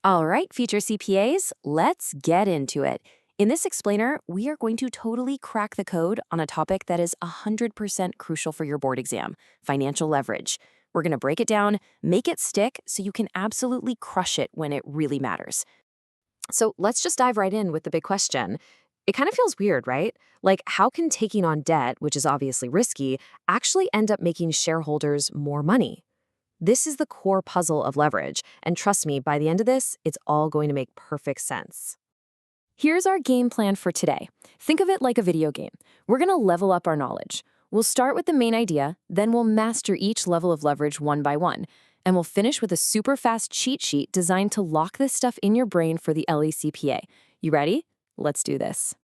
All right, future CPAs, let's get into it. In this explainer, we are going to totally crack the code on a topic that is 100% crucial for your board exam: financial leverage. We're going to break it down, make it stick so you can absolutely crush it when it really matters. So let's just dive right in with the big question. It kind of feels weird, right? Like, how can taking on debt, which is obviously risky, actually end up making shareholders more money? This is the core puzzle of leverage, and trust me, by the end of this, it's all going to make perfect sense. Here's our game plan for today. Think of it like a video game. We're going to level up our knowledge. We'll start with the main idea, then we'll master each level of leverage one by one, and we'll finish with a super fast cheat sheet designed to lock this stuff in your brain for the LECPA. You ready? Let's do this.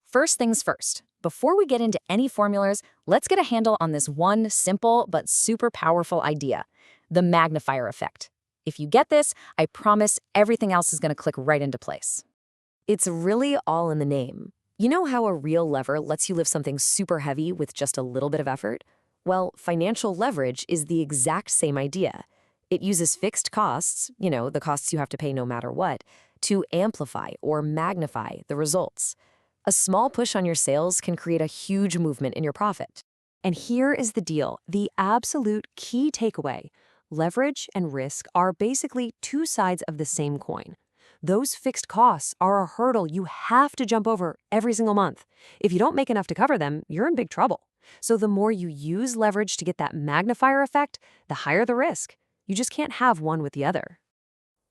First things first. Before we get into any formulas, let's get a handle on this one simple but super powerful idea: the magnifier effect. If you get this, I promise everything else is going to click right into place. It's really all in the name. You know how a real lever lets you lift something super heavy with just a little bit of effort? Well, financial leverage is the exact same idea. It uses fixed costs, the costs you have to pay no matter what, to amplify or magnify the results. A small push on your sales can create a huge movement in your profit. And here is the deal, the absolute key takeaway. Leverage and risk are basically two sides of the same coin. Those fixed costs are a hurdle you have to jump over every single month. If you don't make enough to cover them, you're in big trouble. So the more you use leverage to get that magnifier effect, the higher the risk. You just can't have one with the other.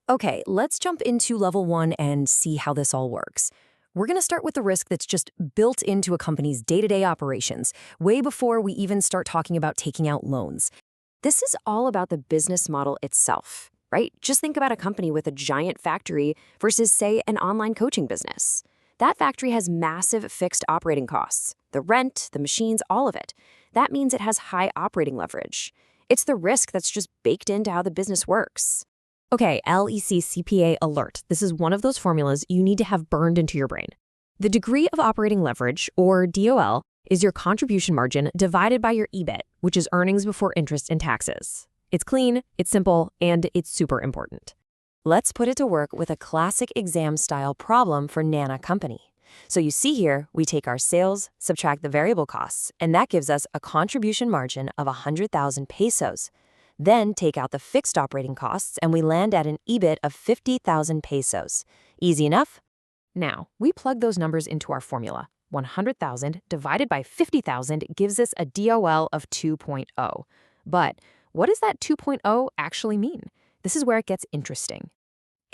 Okay, let's jump into level one and see how this all works. We're going to start with the risk that's just built into a company's day-to-day operations, way before we even start talking about taking out loans. This is all about the business model itself, right? Just think about a company with a giant factory versus, say, an online coaching business. That factory has massive fixed operating costs: the rent, the machines, all of it. That means it has high operating leverage. It's the risk that's just baked into how the business works. Okay, LECPA alert. This is one of those formulas you need to have burned into your brain. The degree of operating leverage, or DOL, is your contribution margin divided by your EBIT, which is earnings before interest and taxes. It's clean, it's simple, and it's super important. Let's put it to work with a classic exam-style problem for Nana Company. So you see here, we take our sales, subtract the variable costs, and that gives us a contribution margin of 100,000 pesos. Then take out the fixed operating costs, and we land at an EBIT of 50,000 pesos. Easy enough? Now, we plug those numbers into our formula. 100,000 divided by 50,000 gives us a DOL of 2.0. But what does that 2.0 actually mean? This is where it gets interesting.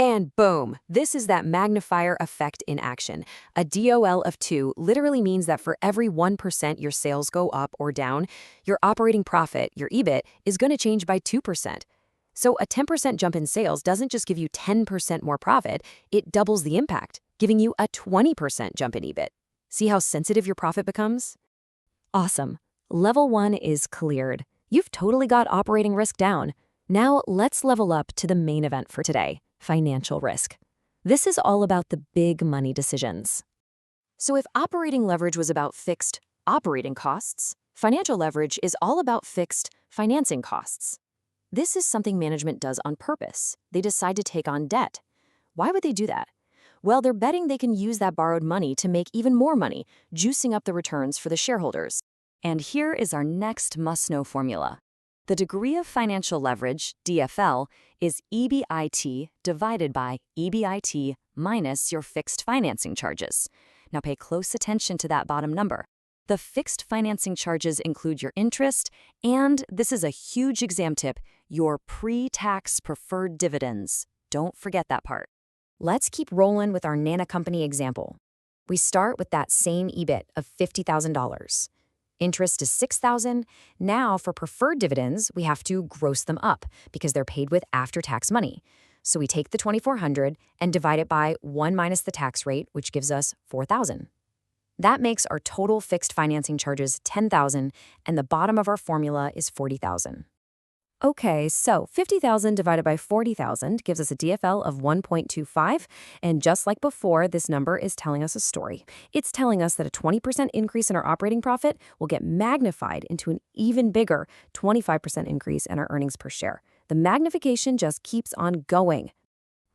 And boom, this is that magnifier effect in action. A DOL of 2 literally means that for every 1% your sales go up or down, your operating profit, your EBIT, is going to change by 2%. So a 10% jump in sales doesn't just give you 10% more profit, it doubles the impact, giving you a 20% jump in EBIT. See how sensitive your profit becomes? Awesome. Level 1 is cleared. You've totally got operating risk down. Now let's level up to the main event for today: financial risk. This is all about the big money decisions. So if operating leverage was about fixed operating costs, financial leverage is all about fixed financing costs. This is something management does on purpose. They decide to take on debt. Why would they do that? Well, they're betting they can use that borrowed money to make even more money, juicing up the returns for the shareholders. And here is our next must-know formula. The degree of financial leverage, DFL, is EBIT divided by EBIT minus your fixed financing charges. Now pay close attention to that bottom number. The fixed financing charges include your interest, and this is a huge exam tip, your pre-tax preferred dividends. Don't forget that part. Let's keep rolling with our Nana Company example. We start with that same EBIT of $50,000. Interest is $6,000. Now for preferred dividends, we have to gross them up because they're paid with after-tax money. So we take the $2,400 and divide it by 1 minus the tax rate, which gives us $4,000. That makes our total fixed financing charges $10,000, and the bottom of our formula is $40,000. Okay, so 50,000 divided by 40,000 gives us a DFL of 1.25, and just like before, this number is telling us a story. It's telling us that a 20% increase in our operating profit will get magnified into an even bigger 25% increase in our earnings per share. The magnification just keeps on going.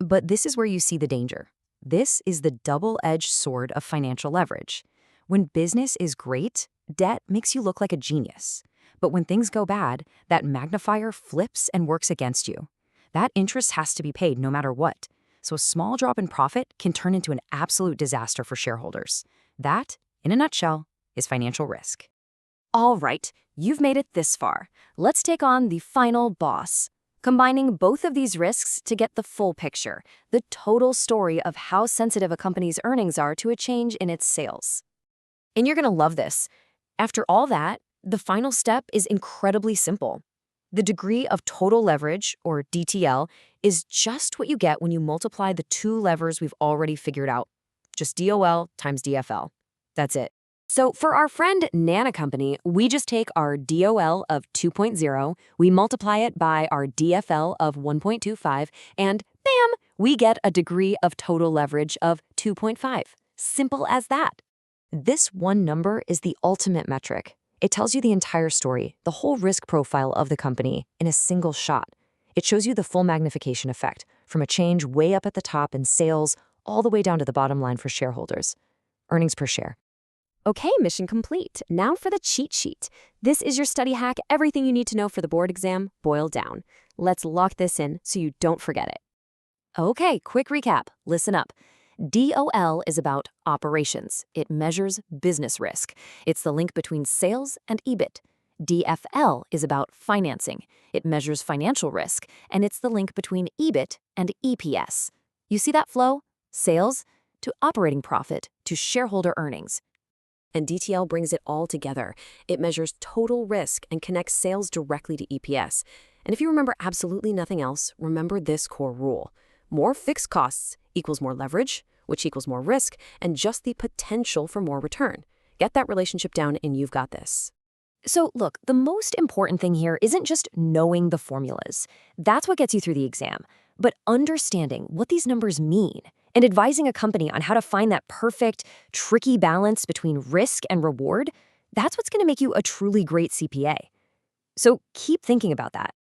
But this is where you see the danger. This is the double-edged sword of financial leverage. When business is great, debt makes you look like a genius. But when things go bad, that magnifier flips and works against you. That interest has to be paid no matter what. So a small drop in profit can turn into an absolute disaster for shareholders. That, in a nutshell, is financial risk. All right, you've made it this far. Let's take on the final boss. Combining both of these risks to get the full picture, the total story of how sensitive a company's earnings are to a change in its sales. And you're going to love this. After all that, the final step is incredibly simple. The degree of total leverage, or DTL, is just what you get when you multiply the two levers we've already figured out. Just DOL times DFL. That's it. So for our friend Nana Company, we just take our DOL of 2.0, we multiply it by our DFL of 1.25, and bam, we get a degree of total leverage of 2.5. Simple as that. This one number is the ultimate metric. It tells you the entire story, the whole risk profile of the company, in a single shot. It shows you the full magnification effect, from a change way up at the top in sales all the way down to the bottom line for shareholders. Earnings per share. Okay, mission complete. Now for the cheat sheet. This is your study hack, everything you need to know for the board exam, boiled down. Let's lock this in so you don't forget it. Okay, quick recap. Listen up. DOL is about operations. It measures business risk. It's the link between sales and EBIT. DFL is about financing. It measures financial risk, and it's the link between EBIT and EPS. You see that flow? Sales to operating profit to shareholder earnings. And DTL brings it all together. It measures total risk and connects sales directly to EPS. And if you remember absolutely nothing else, remember this core rule. More fixed costs equals more leverage, which equals more risk, and just the potential for more return. Get that relationship down and you've got this. So look, the most important thing here isn't just knowing the formulas. That's what gets you through the exam. But understanding what these numbers mean and advising a company on how to find that perfect, tricky balance between risk and reward, that's what's going to make you a truly great CPA. So keep thinking about that.